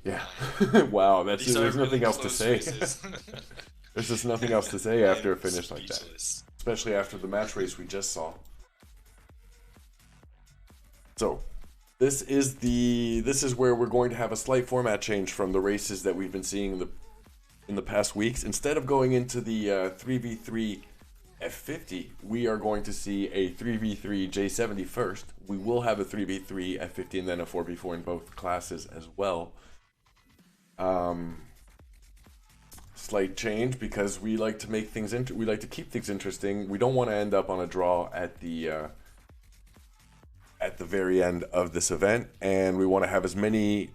Yeah. I Wow, These are there's really nothing else to close say. races. There's just nothing else to say I'm after a finish like that, speechless. especially after the match race we just saw. So, this is where we're going to have a slight format change from the races that we've been seeing in the past weeks. Instead of going into the 3v3 F50, we are going to see a 3v3 J70 first. We will have a 3v3 F50 and then a 4v4 in both classes as well. Um, Slight change because we like to make things we like to keep things interesting. We don't want to end up on a draw at the very end of this event, and we want to have as many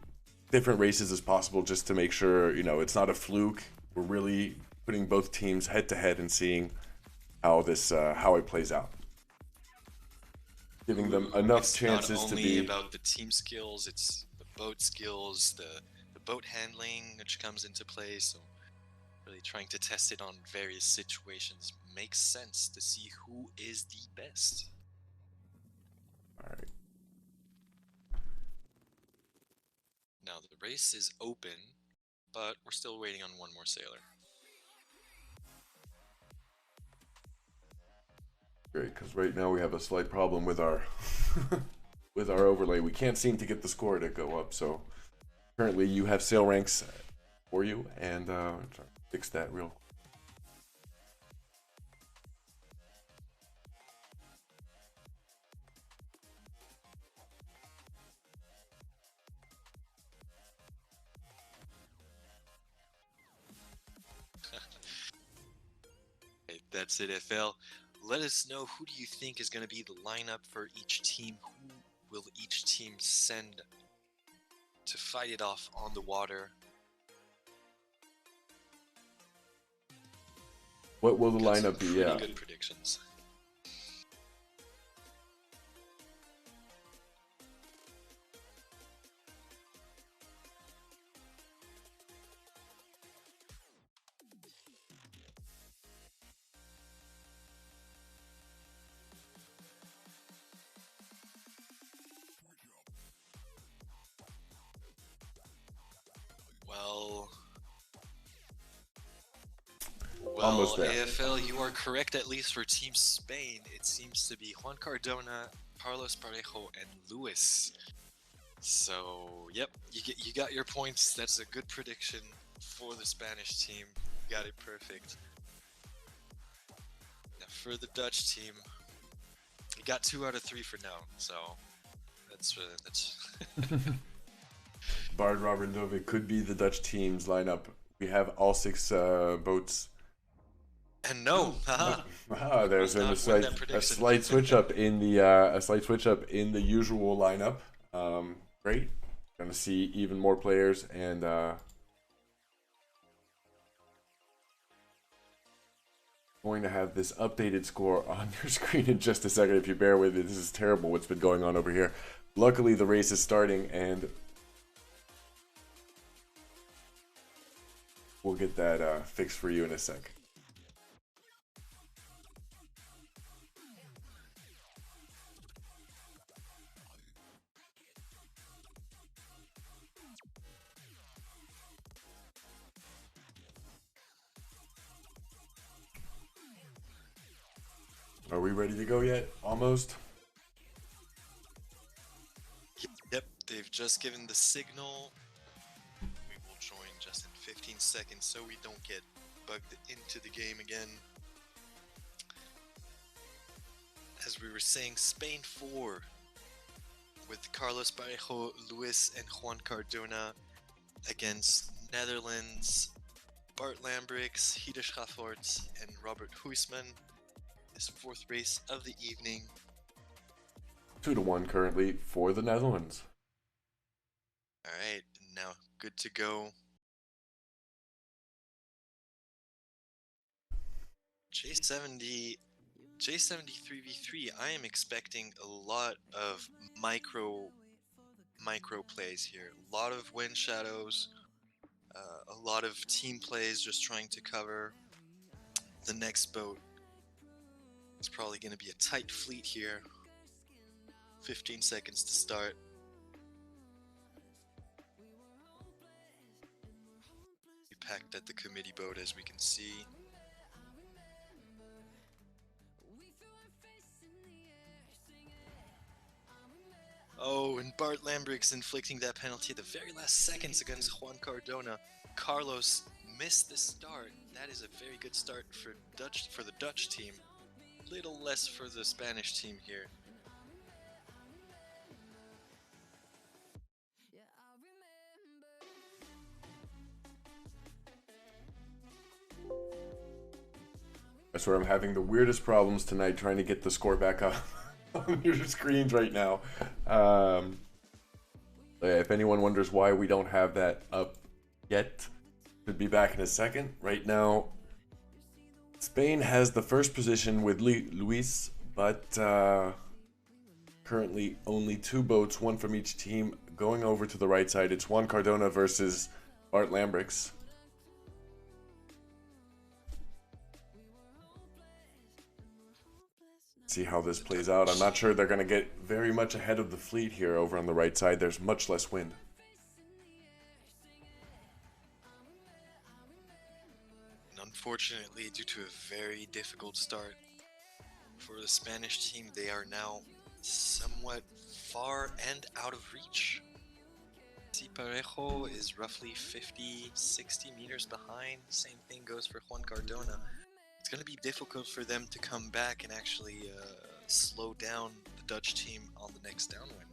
different races as possible just to make sure it's not a fluke. We're really putting both teams head to head and seeing how it plays out, giving them Ooh, enough it's not chances to only be. about the team skills, it's the boat skills, the boat handling which comes into play, so really trying to test it on various situations makes sense to see who is the best. All right, Now the race is open, but we're still waiting on one more sailor. great, because right now we have a slight problem with our with our overlay. We can't seem to get the score to go up. So currently, you have sail ranks for you, and try to fix that real. Okay, that's it, FL. Let us know, who do you think is going to be the lineup for each team? Who will each team send to fight it off on the water? What will the Got some lineup be? pretty Yeah. good predictions. Well, Almost well, there. AFL, you are correct, at least for Team Spain. It seems to be Juan Cardona, Carlos Parejo, and Luis. So, yep, you got your points. That's a good prediction for the Spanish team. You got it perfect. Now, for the Dutch team, you got 2 out of 3 for now. So, that's. Bard Robert Novik could be the Dutch team's lineup. We have all six boats. And no, No. haha. There's Would been not win that a prediction. slight switch up in the usual lineup. Great. Going to see even more players and going to have this updated score on your screen in just a second. If you bear with me, this is terrible what's been going on over here. Luckily, the race is starting and we'll get that fixed for you in a sec. Are we ready to go yet? Almost. Yep, they've just given the signal. We will join just in 15 seconds so we don't get bugged into the game again. As we were saying, Spain 4 with Carlos Parejo, Luis, and Juan Cardona against Netherlands, Bart Lambrix, Hida Schaffort, and Robert Huisman. This 4th race of the evening. 2-1 currently for the Netherlands. Alright, now good to go. J70 J73v3, I am expecting a lot of micro plays here. A lot of wind shadows, a lot of team plays just trying to cover the next boat. It's probably going to be a tight fleet here. 15 seconds to start. packed at the committee boat, as we can see. Oh, and Bart Lambrix inflicting that penalty at the very last seconds against Juan Cardona. Carlos missed the start. That is a very good start for the Dutch team. Little less for the Spanish team here. I swear I'm having the weirdest problems tonight trying to get the score back up on your screens right now. If anyone wonders why we don't have that up yet, should be back in a second. Right now, Spain has the first position with Luis, but currently only 2 boats, one from each team, going over to the right side. It's Juan Cardona versus Bart Lambrix. See how this plays out. I'm not sure they're going to get very much ahead of the fleet here over on the right side. There's much less wind. And unfortunately, due to a very difficult start for the Spanish team, they are now somewhat far and out of reach. See, Parejo is roughly 50-60 meters behind. Same thing goes for Juan Cardona. It's going to be difficult for them to come back and actually slow down the Dutch team on the next downwind.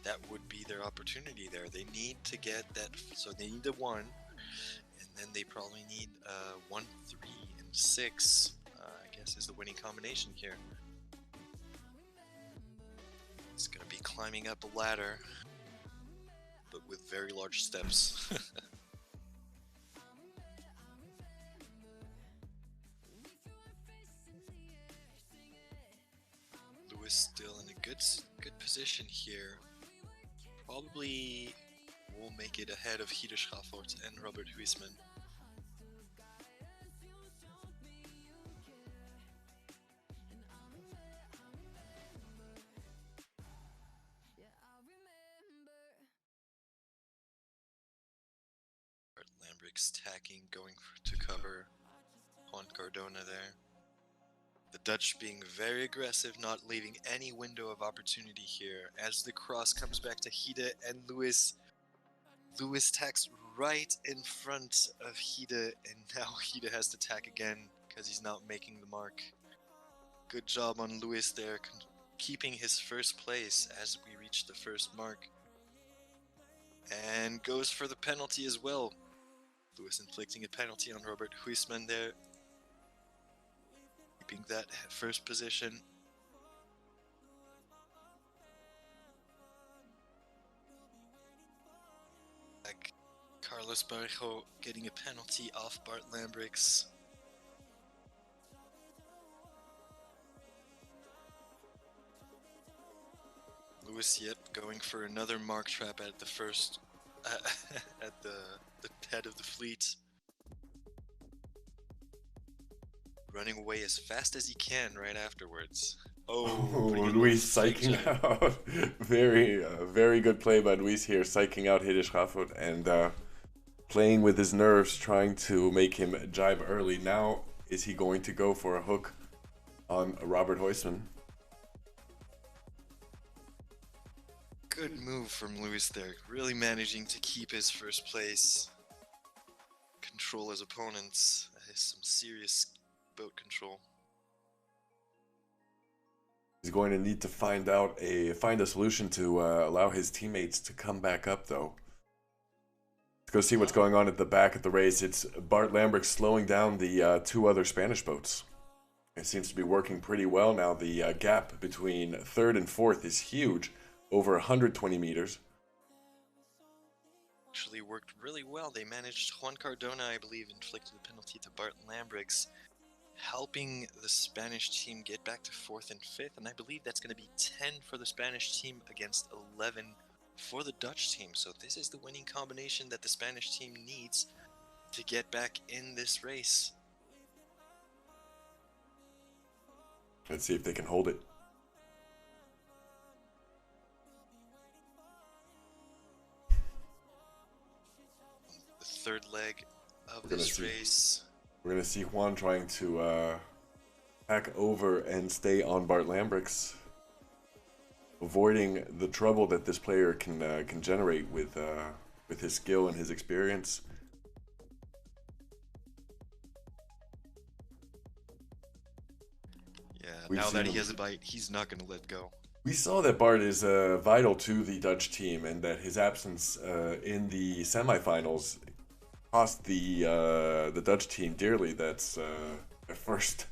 That would be their opportunity there. They need to get that, so they need a 1, and then they probably need 1, 3, and 6. I guess is the winning combination here. It's going to be climbing up a ladder, but with very large steps. Still in a good position here. Probably will make it ahead of Hide Schafort and Robert Huisman. Lambrix tacking, going to cover Juan Cardona there. The Dutch being very aggressive, not leaving any window of opportunity here. As the cross comes back to Hide and Luis. Luis tacks right in front of Hide, and now Hide has to tack again because he's not making the mark. Good job on Luis there, keeping his first place as we reach the first mark. And goes for the penalty as well. Luis inflicting a penalty on Robert Huisman there. Keeping that first position. Like Carlos Parejo getting a penalty off Bart Lambrix. Luis, yep, going for another mark trap at the first, at the head of the fleet. Running away as fast as he can right afterwards. Oh, Luis psyching out. Very good play by Luis here, psyching out Hide Schafort and playing with his nerves, trying to make him jibe early. Now, is he going to go for a hook on Robert Huisman? Good move from Luis there, really managing to keep his first place. Control his opponents. That is some serious boat control. He's going to need to find a solution to allow his teammates to come back up, though. Let's go see what's going on at the back of the race. It's Bart Lambrix slowing down the 2 other Spanish boats. It seems to be working pretty well now. The gap between 3rd and 4th is huge, over 120 meters. Actually worked really well. They managed, Juan Cardona, I believe, inflicted a penalty to Bart Lambrix, helping the Spanish team get back to 4th and 5th, and I believe that's going to be 10 for the Spanish team against 11 for the Dutch team. So this is the winning combination that the Spanish team needs to get back in this race. Let's see if they can hold it. third leg of We're gonna this see. race. We're going to see Juan trying to hack over and stay on Bart Lambrix, avoiding the trouble that this player can generate with his skill and his experience. Yeah, We've now seen that he him. has a bite, he's not going to let go. We saw that Bart is vital to the Dutch team, and that his absence in the semifinals cost the Dutch team dearly. That's the first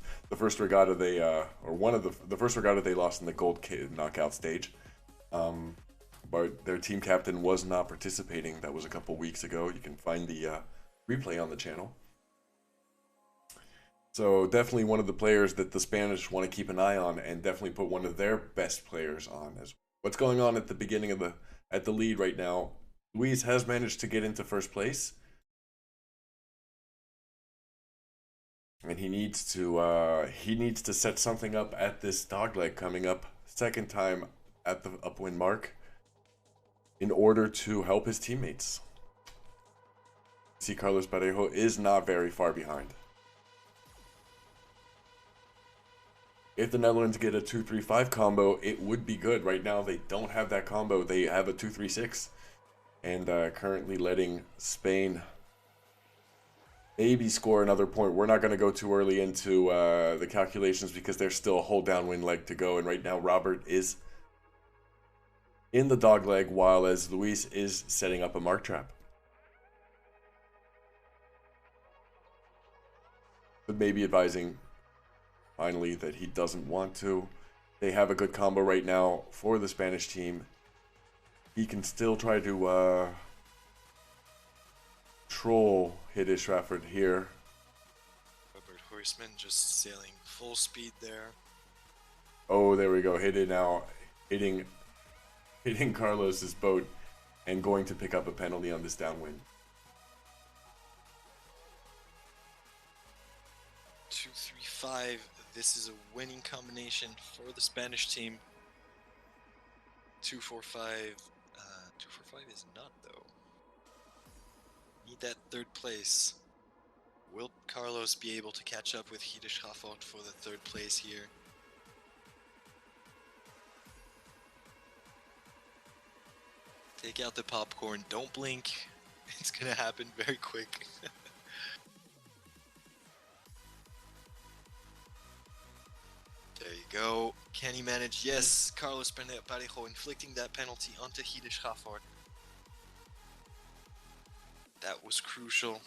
regatta they or one of the first regatta they lost in the knockout stage. Bart, their team captain, was not participating. That was a couple weeks ago. You can find the replay on the channel. So definitely one of the players that the Spanish want to keep an eye on, and definitely put one of their best players on. As what's going on at the beginning of the lead right now, Luis has managed to get into first place, and he needs to set something up at this dogleg coming up, second time at the upwind mark, in order to help his teammates. See, Carlos Parejo is not very far behind. If the Netherlands get a 2-3-5 combo, it would be good. Right now, they don't have that combo. They have a 2-3-6. And currently letting Spain maybe score another point. We're not going to go too early into the calculations because there's still a whole downwind leg to go. And right now, Robert is in the dog leg, while as Luis is setting up a mark trap. But maybe advising finally that he doesn't want to. They have a good combo right now for the Spanish team. He can still try to troll Hidde Trafford here. Robert Horseman just sailing full speed there. Oh, there we go. Hidde now hitting Carlos's boat and going to pick up a penalty on this downwind. 2-3-5. This is a winning combination for the Spanish team. 2-4-5. 2-4-5 is not, though. Need that third place. Will Carlos be able to catch up with Hidde Trafford for the third place here? Take out the popcorn. Don't blink. It's gonna happen very quick. There you go. Can he manage? Yes, Carlos Parejo inflicting that penalty onto Hidde Trafford. That was crucial.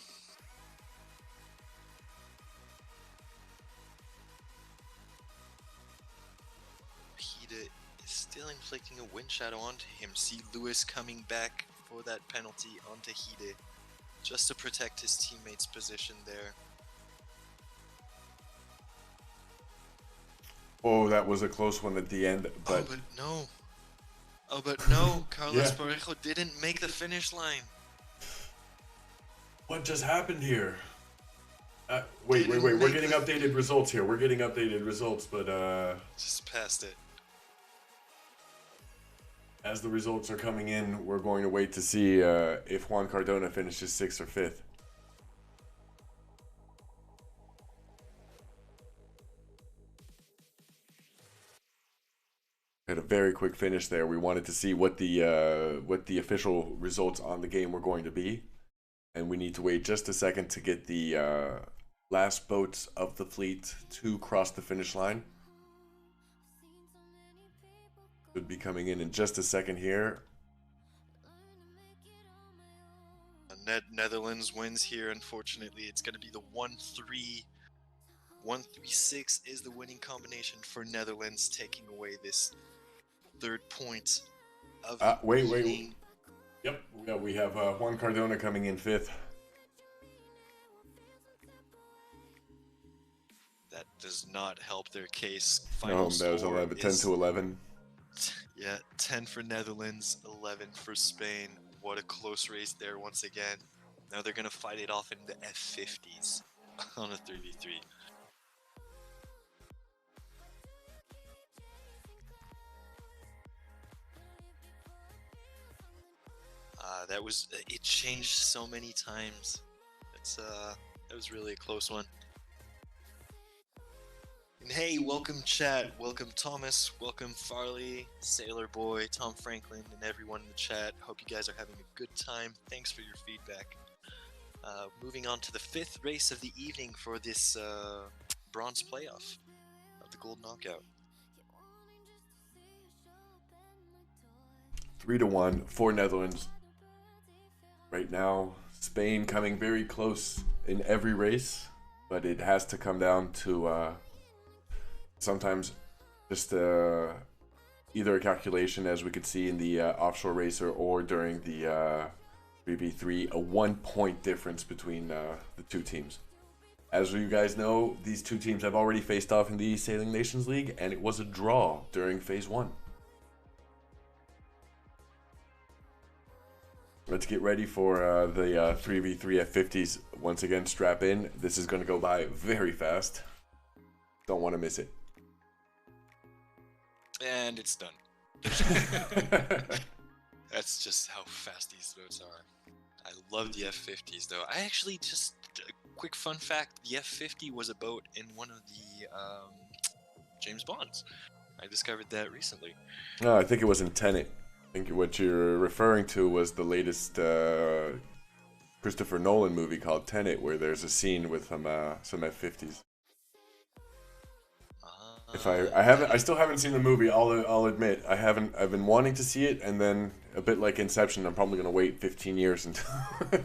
Hidde is still inflicting a wind shadow onto him. See Lewis coming back for that penalty onto Hidde, just to protect his teammate's position there. Oh, that was a close one at the end, but... Oh, but no. Oh, but no. Carlos Yeah. Parejo didn't make the finish line. What just happened here? Wait. We're getting updated results here. We're getting updated results, but Just passed it. as the results are coming in, we're going to wait to see if Juan Cardona finishes 6th or 5th. Had a very quick finish there. We wanted to see what the official results on the game were going to be, and we need to wait just a second to get the last boats of the fleet to cross the finish line. Should be coming in just a second here. Netherlands wins here. Unfortunately, it's going to be the 1-3. 1-3-6 is the winning combination for Netherlands, taking away this third point of the evening. Yep, we have Juan Cardona coming in 5th. That does not help their case. No, Final that was score 11, 10 is, to 11. yeah, 10 for Netherlands, 11 for Spain. What a close race there once again. Now they're going to fight it off in the F50s on a 3v3. that was it changed so many times. That was really a close one. And hey, welcome chat, welcome Thomas, welcome Farley, Sailor Boy, Tom Franklin, and everyone in the chat. Hope you guys are having a good time. Thanks for your feedback. Moving on to the 5th race of the evening for this bronze playoff of the gold knockout. 3-1 for Netherlands. Right now, Spain coming very close in every race, but it has to come down to sometimes just either a calculation, as we could see in the offshore racer, or during the 3v3, a 1-point difference between the two teams. As you guys know, these two teams have already faced off in the eSailing Nations League, and it was a draw during Phase 1. Let's get ready for the 3v3 F50s. Once again, strap in. This is going to go by very fast. Don't want to miss it. And it's done. That's just how fast these boats are. I love the F50s though. I actually just, a quick fun fact, the F50 was a boat in one of the James Bonds. I discovered that recently. No, I think it was in Tenet. I think what you're referring to was the latest Christopher Nolan movie called Tenet, where there's a scene with some F50s. I still haven't seen the movie. I'll admit I've been wanting to see it, and then a bit like Inception, I'm probably gonna wait 15 years until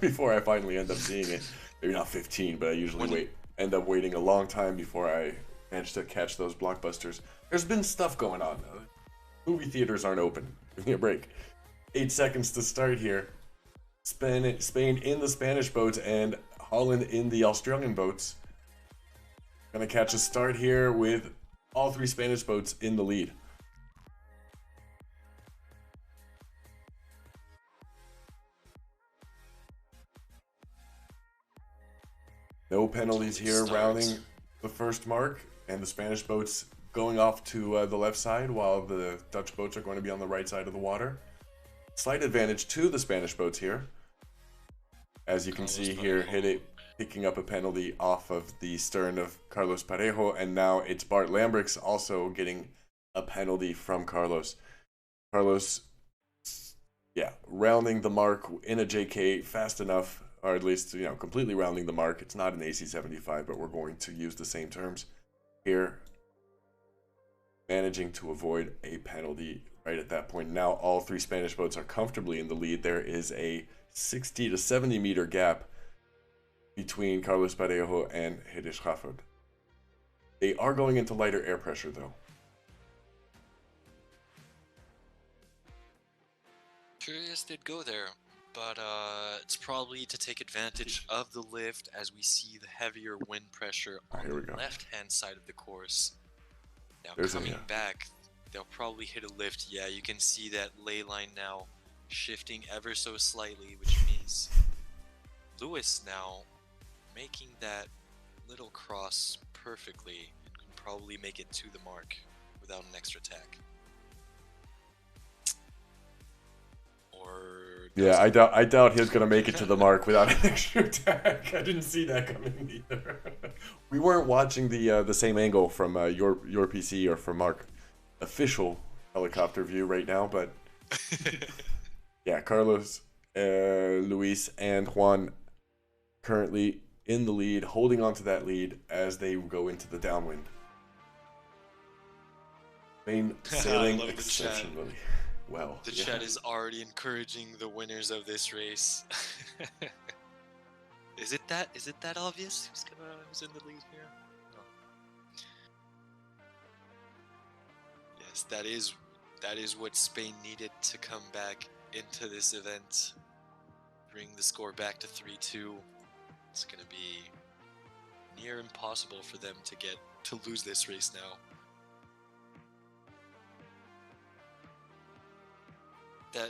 before I finally end up seeing it. Maybe not 15, but I usually end up waiting a long time before I manage to catch those blockbusters. There's been stuff going on though. Movie theaters aren't open. Give me a break. 8 seconds to start here. Spain in the Spanish boats and Holland in the Australian boats. Gonna catch a start here with all 3 Spanish boats in the lead. No penalties here, rounding the first mark, and the Spanish boats going off to the left side while the Dutch boats are going to be on the right side of the water. Slight advantage to the Spanish boats here. As you can see here, picking up a penalty off of the stern of Carlos Parejo, and now it's Bart Lambrix also getting a penalty from Carlos. Carlos, yeah, rounding the mark in a JK fast enough, or at least, completely rounding the mark. It's not an AC75, but we're going to use the same terms here. Managing to avoid a penalty right at that point. Now all 3 Spanish boats are comfortably in the lead. There is a 60 to 70 meter gap between Carlos Parejo and Hedish Rafford. They are going into lighter air pressure though. Curious did go there, but it's probably to take advantage of the lift as we see the heavier wind pressure on the left-hand side of the course. Now coming back, they'll probably hit a lift. Yeah, you can see that ley line now shifting ever so slightly, which means Lewis now making that little cross perfectly and can probably make it to the mark without an extra tack. Yeah, I doubt he's gonna make it to the mark without an extra tack. I didn't see that coming either. We weren't watching the same angle from your PC or from our official helicopter view right now, but yeah, Carlos, Luis, and Juan currently in the lead, holding on to that lead as they go into the downwind. Spain sailing exceptionally well. The chat is already encouraging the winners of this race. Is it that obvious who's in the lead here? No. Yes, that is what Spain needed to come back into this event. Bring the score back to 3-2. It's gonna be near impossible for them to lose this race now.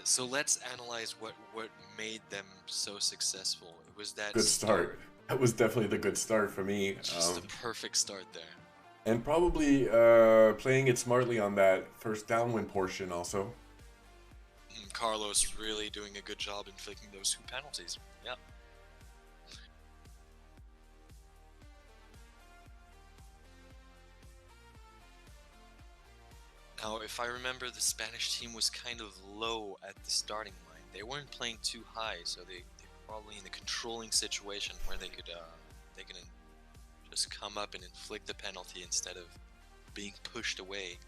So let's analyze what made them so successful. It was that good start. That was definitely the good start for me. Just the perfect start there. And probably playing it smartly on that first downwind portion also. Carlos really doing a good job inflicting those 2 penalties. Yep. Now, if I remember, the Spanish team was kind of low at the starting line. They weren't playing too high, so they're probably in a controlling situation where they can just come up and inflict the penalty instead of being pushed away.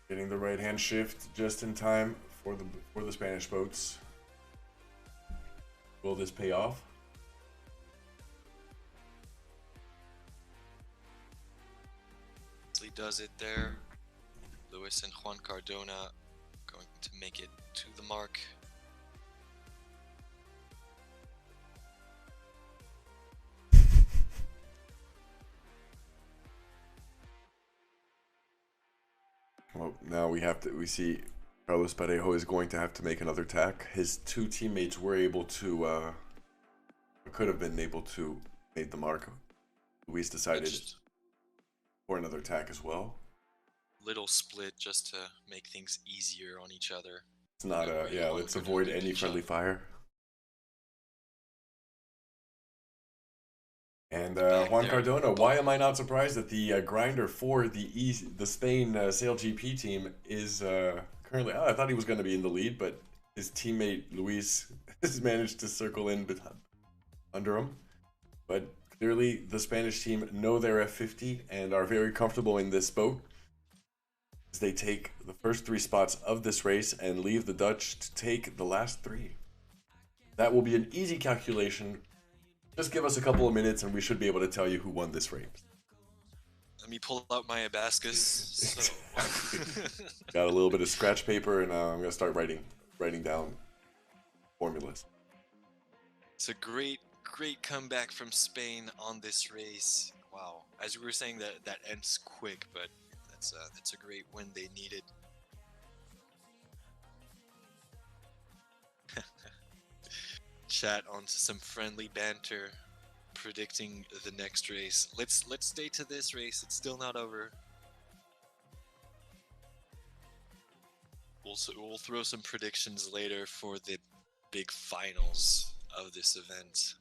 Getting the right hand shift just in time for the Spanish boats. Will this pay off? He does it there. Luis and Juan Cardona going to make it to the mark. Well, now we see Carlos Parejo is going to have to make another tack. His 2 teammates were able to, could have been able to make the mark. Luis decided for another tack as well. Little split just to make things easier on each other. It's not yeah, let's avoid any friendly fire. And Juan Cardona, why am I not surprised that the grinder for the Spain Sail GP team is currently... I thought he was going to be in the lead, but his teammate Luis has managed to circle in under him. But clearly the Spanish team know their F50 and are very comfortable in this boat, as they take the first 3 spots of this race and leave the Dutch to take the last 3. That will be an easy calculation. Just give us a couple of minutes and we should be able to tell you who won this race. Let me pull out my Abacus. So. Got a little bit of scratch paper and I'm going to start writing down formulas. It's a great comeback from Spain on this race. Wow. As we were saying, that ends quick, but that's a great win they needed. Chat on some friendly banter, predicting the next race. Let's stay to this race. It's still not over. We'll throw some predictions later for the big finals of this event.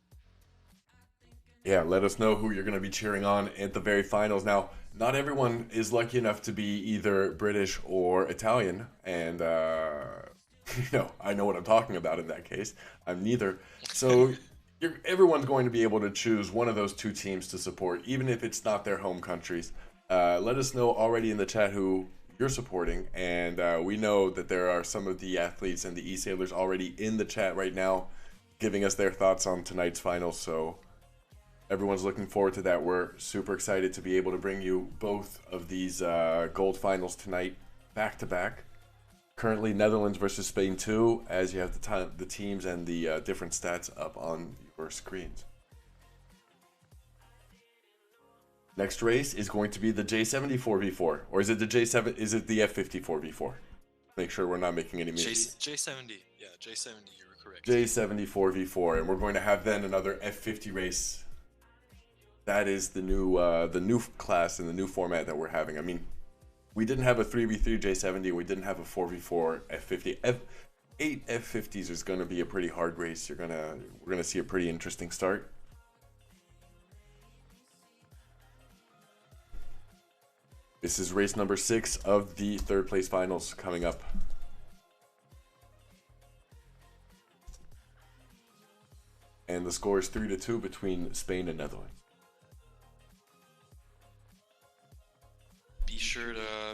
Yeah, let us know who you're going to be cheering on at the very finals. Now, not everyone is lucky enough to be either British or Italian, and I know what I'm talking about in that case. I'm neither. So everyone's going to be able to choose one of those 2 teams to support, even if it's not their home countries. Let us know already in the chat who you're supporting, and we know that there are some of the athletes and the eSailors already in the chat right now giving us their thoughts on tonight's finals, so everyone's looking forward to that. We're super excited to be able to bring you both of these gold finals tonight, back to back. Currently, Netherlands versus Spain 2, as you have the teams and the different stats up on your screens. Next race is going to be the J70 4v4, or is it the J7? Is it the F50 4v4? Make sure we're not making any mistakes. J70, yeah, J70. You were correct. J70 4v4, and we're going to have then another F50 race. That is the new class and the new format that we're having. I mean, we didn't have a 3v3 J70. We didn't have a 4v4 F50. 8 F50s is going to be a pretty hard race. We're gonna see a pretty interesting start. This is race number 6 of the 3rd place finals coming up. And the score is 3-2 between Spain and Netherlands.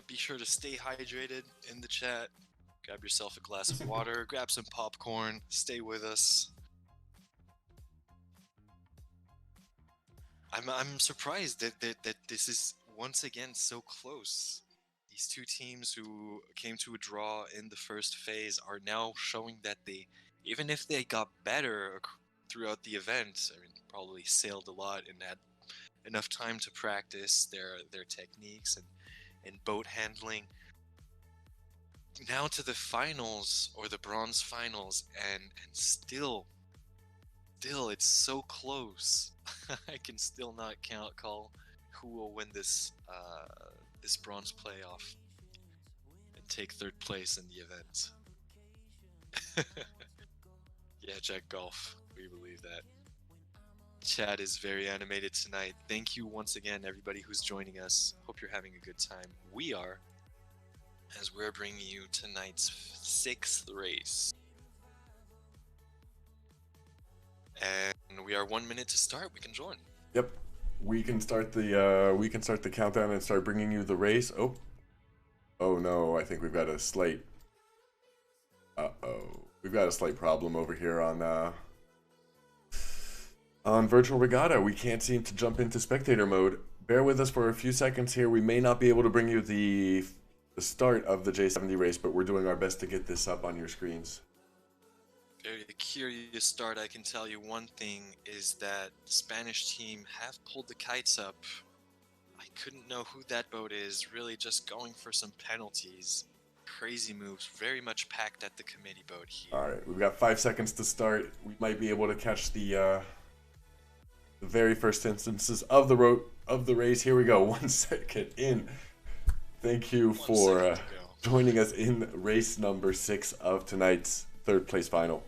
Be sure to stay hydrated in the chat. Grab yourself a glass of water, grab some popcorn, stay with us. I'm surprised that this is once again so close. These 2 teams who came to a draw in the first phase are now showing that they, even if they got better throughout the event, I mean, probably sailed a lot and had enough time to practice their techniques and boat handling. Now to the finals, or the bronze finals, and still still, it's so close. I can still not call who will win this this bronze playoff and take third place in the event. Yeah, Jack Golf. We believe that. Chat is very animated tonight. Thank you once again, everybody who's joining us. Hope you're having a good time. We are, as we're bringing you tonight's 6th race. And we are 1 minute to start. We can join. Yep, we can start the countdown and start bringing you the race. Oh no, I think we've got a slight. We've got a slight problem over here on Virtual Regatta. We can't seem to jump into spectator mode. Bear with us for a few seconds here. We may not be able to bring you the start of the J70 race, but we're doing our best to get this up on your screens. Very curious start. I can tell you one thing is that the Spanish team have pulled the kites up. I couldn't know who that boat is, really just going for some penalties. Crazy moves, very much packed at the committee boat here. Alright, we've got 5 seconds to start. We might be able to catch the very first instances of the race. Here we go, 1 second in. Thank you for joining us in race number 6 of tonight's third place final.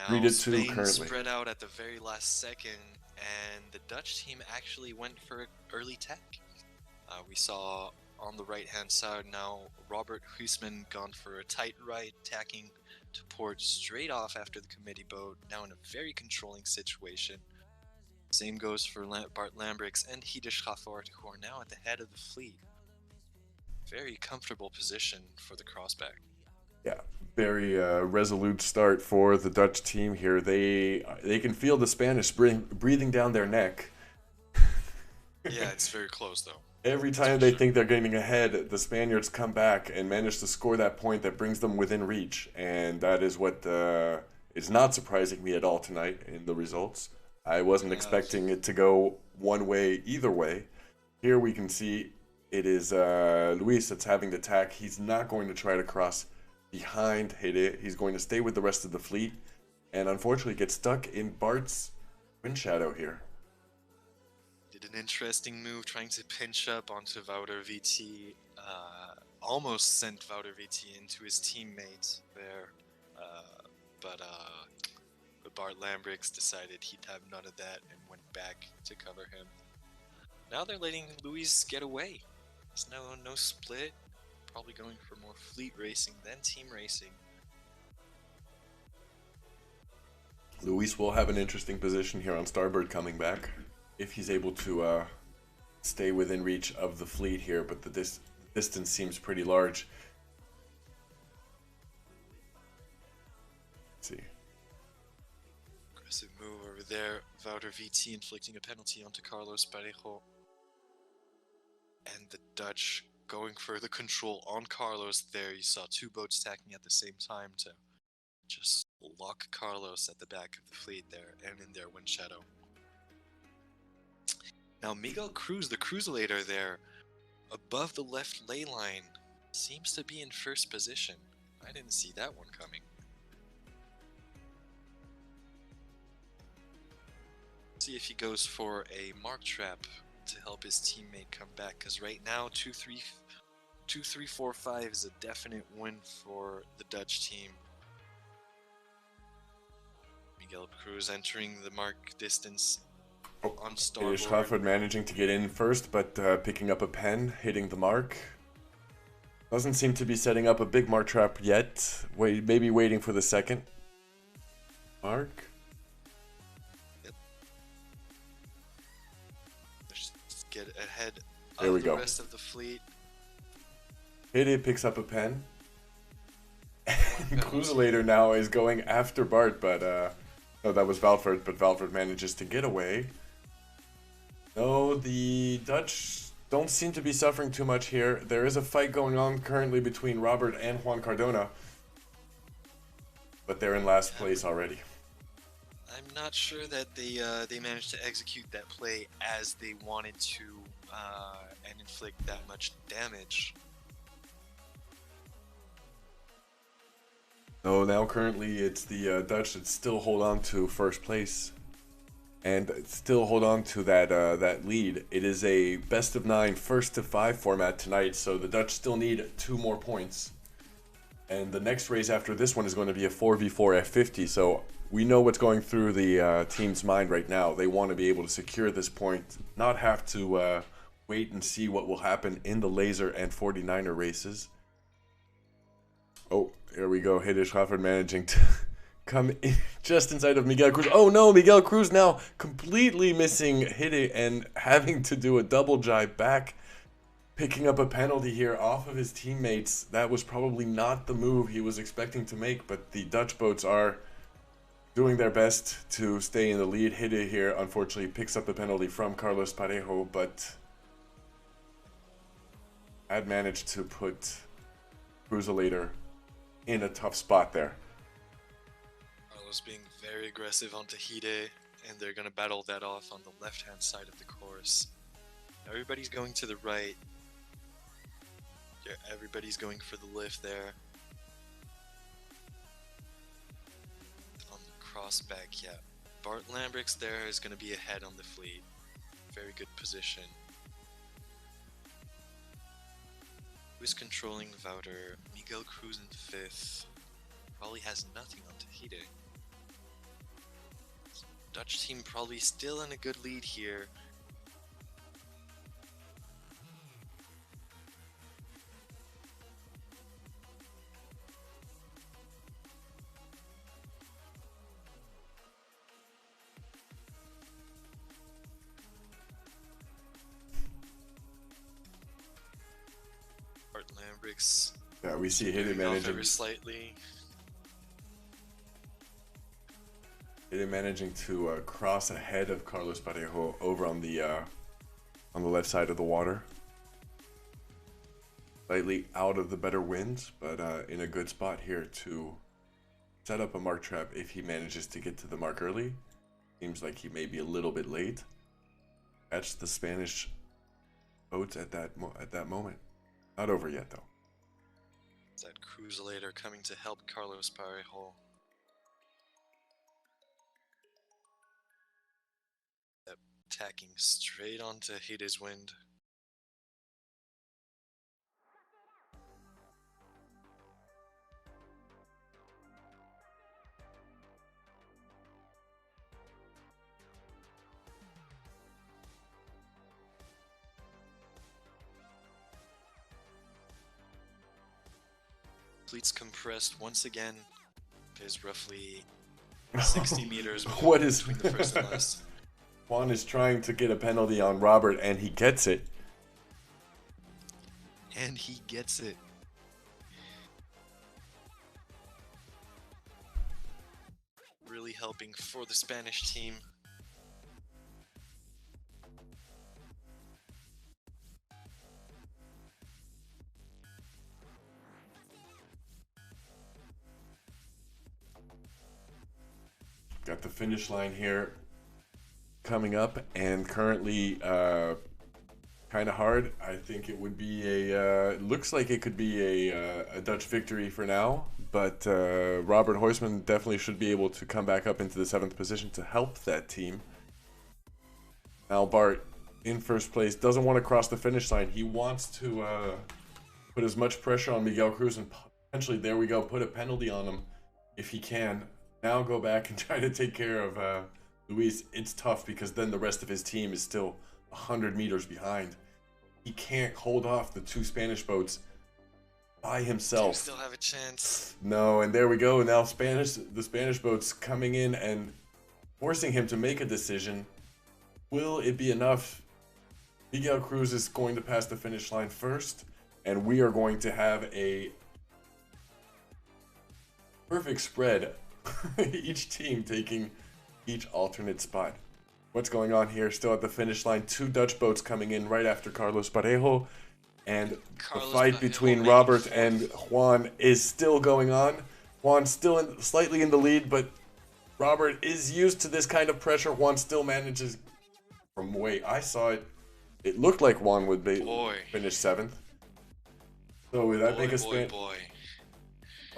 Now Spain spread out at the very last second, and the Dutch team actually went for early tech. We saw on the right-hand side now Robert Huisman gone for a tight right, tacking to port straight off after the committee boat, now in a very controlling situation. Same goes for Bart Lambrix and Hide Schaffort, who are now at the head of the fleet. Very comfortable position for the crossback. Yeah, very resolute start for the Dutch team here. They can feel the Spanish breathing down their neck. Yeah, it's very close though. Every time they think they're getting ahead, the Spaniards come back and manage to score that point that brings them within reach. And that is what is not surprising me at all tonight in the results. I wasn't expecting it to go one way either way. Here we can see it is Luis that's having the tack. He's not going to try to cross behind Hede. He's going to stay with the rest of the fleet and unfortunately get stuck in Bart's wind shadow here. Did an interesting move trying to pinch up onto Wouter VT. Almost sent Wouter VT into his teammate there. But Bart Lambrix decided he'd have none of that and went back to cover him. Now they're letting Luis get away. There's no split. Probably going for more fleet racing than team racing. Luis will have an interesting position here on starboard coming back if he's able to stay within reach of the fleet here, but the distance seems pretty large. Let's see. Aggressive move over there. Wouter VT inflicting a penalty onto Carlos Parejo. And the Dutch going for the control on Carlos there. You saw 2 boats tacking at the same time to just lock Carlos at the back of the fleet there and in their wind shadow. Now Miguel Cruz, the Cruzelator there, above the left ley line, seems to be in first position. I didn't see that one coming. See if he goes for a mark trap to help his teammate come back, because right now 2-3-4-5 is a definite win for the Dutch team. Miguel Cruz entering the mark distance on starboard. Schafford managing to get in first, but picking up a pen, hitting the mark. Doesn't seem to be setting up a big mark trap yet. Maybe waiting for the second mark. Yep. Just get ahead There we of go. the rest of the fleet. Hede picks up a pen. Cruzelator now is going after Bart, but no, that was Valford, but Valford manages to get away. No, the Dutch don't seem to be suffering too much here. There is a fight going on currently between Robert and Juan Cardona, but they're in last place already. I'm not sure that they managed to execute that play as they wanted to and inflict that much damage. No, now currently it's the Dutch that still hold on to first place and still hold on to that lead. It is a best of 9, first to 5 format tonight, so the Dutch still need 2 more points. And the next race after this one is going to be a 4v4 F50, so we know what's going through the team's mind right now. They want to be able to secure this point, not have to wait and see what will happen in the Laser and 49er races. Oh, here we go. Hidde Schaffer managing to come in just inside of Miguel Cruz. Oh no, Miguel Cruz now completely missing Hidde and having to do a double jibe back. Picking up a penalty here off of his teammates. That was probably not the move he was expecting to make, but the Dutch boats are doing their best to stay in the lead. Hidde here, unfortunately, picks up the penalty from Carlos Parejo, but had managed to put Cruzalator in a tough spot there. Carlos being very aggressive onto Hidde, and they're going to battle that off on the left-hand side of the course. Everybody's going to the right. Yeah, everybody's going for the lift there. On the crossback, yeah. Bart Lambrix there is going to be ahead on the fleet. Very good position. Who's controlling Wouter? Miguel Cruz in 5th. Probably has nothing onto Hidde. Dutch team probably still in a good lead here. Bart Lambrix. Yeah, we see Hidde managing Ever slightly. Hidde managing to cross ahead of Carlos Parejo over on the left side of the water. Slightly out of the better winds, but in a good spot here to set up a mark trap if he manages to get to the mark early. Seems like he may be a little bit late. Catch the Spanish boats at that moment. Not over yet though. That Cruzalator coming to help Carlos Parejo. Tacking straight onto Hidde's wind. Fleet's compressed once again. There's roughly 60 meters What is between the first and last. Juan is trying to get a penalty on Robert and he gets it. And he gets it. Really helping for the Spanish team. Got the finish line here coming up, and currently kind of hard. I think it would be looks like it could be a Dutch victory for now, but Robert Huisman definitely should be able to come back up into the 7th position to help that team. Now Bart in first place doesn't want to cross the finish line. He wants to put as much pressure on Miguel Cruz and potentially, there we go, put a penalty on him if he can. Now go back and try to take care of Luis. It's tough because then the rest of his team is still 100 meters behind. He can't hold off the 2 Spanish boats by himself. Still have a chance. No, and there we go. Now the Spanish boats coming in and forcing him to make a decision. Will it be enough? Miguel Cruz is going to pass the finish line first, and we are going to have a perfect spread. Each team taking each alternate spot. What's going on here? Still at the finish line, 2 Dutch boats coming in right after Carlos Parejo, and the fight between Robert and Juan is still going on. Juan still slightly in the lead, but Robert is used to this kind of pressure. Juan still manages. From the way I saw it, it looked like Juan would finish 7th. So would that make a spin?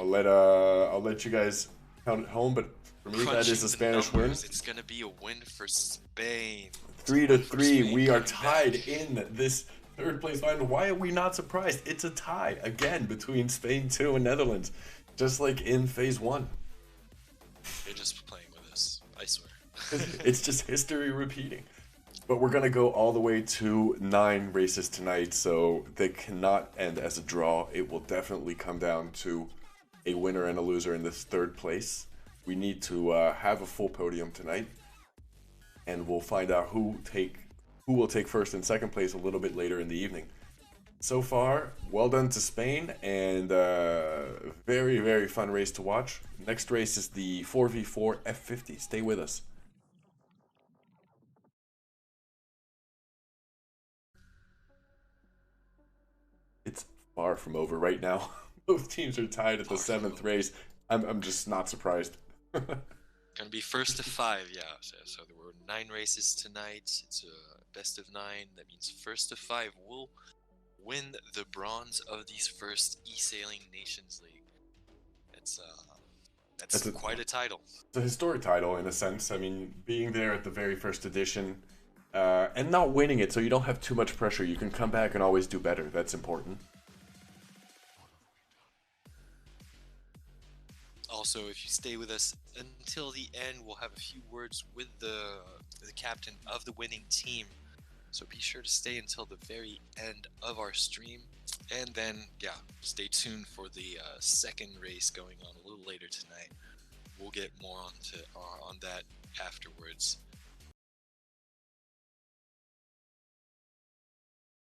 I'll let you guys count it home, but for me that is Crunching a the Spanish win. numbers, it's gonna be a win for Spain. It's a 3 to win for 3. Spain We are coming tied back. in this third place final. Why are we not surprised? It's a tie again between Spain 2 and Netherlands, just like in phase 1. You're just playing with us, I swear. It's just history repeating. But we're going to go all the way to 9 races tonight, so they cannot end as a draw. It will definitely come down to a winner and a loser in this third place. We need to have a full podium tonight, and we'll find out who will take first and second place a little bit later in the evening. So far, well done to Spain, and very, very fun race to watch. Next race is the 4v4 F50. Stay with us. It's far from over right now. Both teams are tied at the Far from 7th over. race. I'm just not surprised. Gonna be first to 5, yeah. So there were 9 races tonight. It's a best of 9. That means first to 5 will win the bronze of these first eSailing Nations League. That's That's a, quite a title. it's a historic title in a sense. I mean, being there at the very first edition and not winning it, so you don't have too much pressure. You can come back and always do better. That's important. Also, if you stay with us until the end, we'll have a few words with the captain of the winning team. So be sure to stay until the very end of our stream. And then, yeah, stay tuned for the second race going on a little later tonight. We'll get more on that afterwards.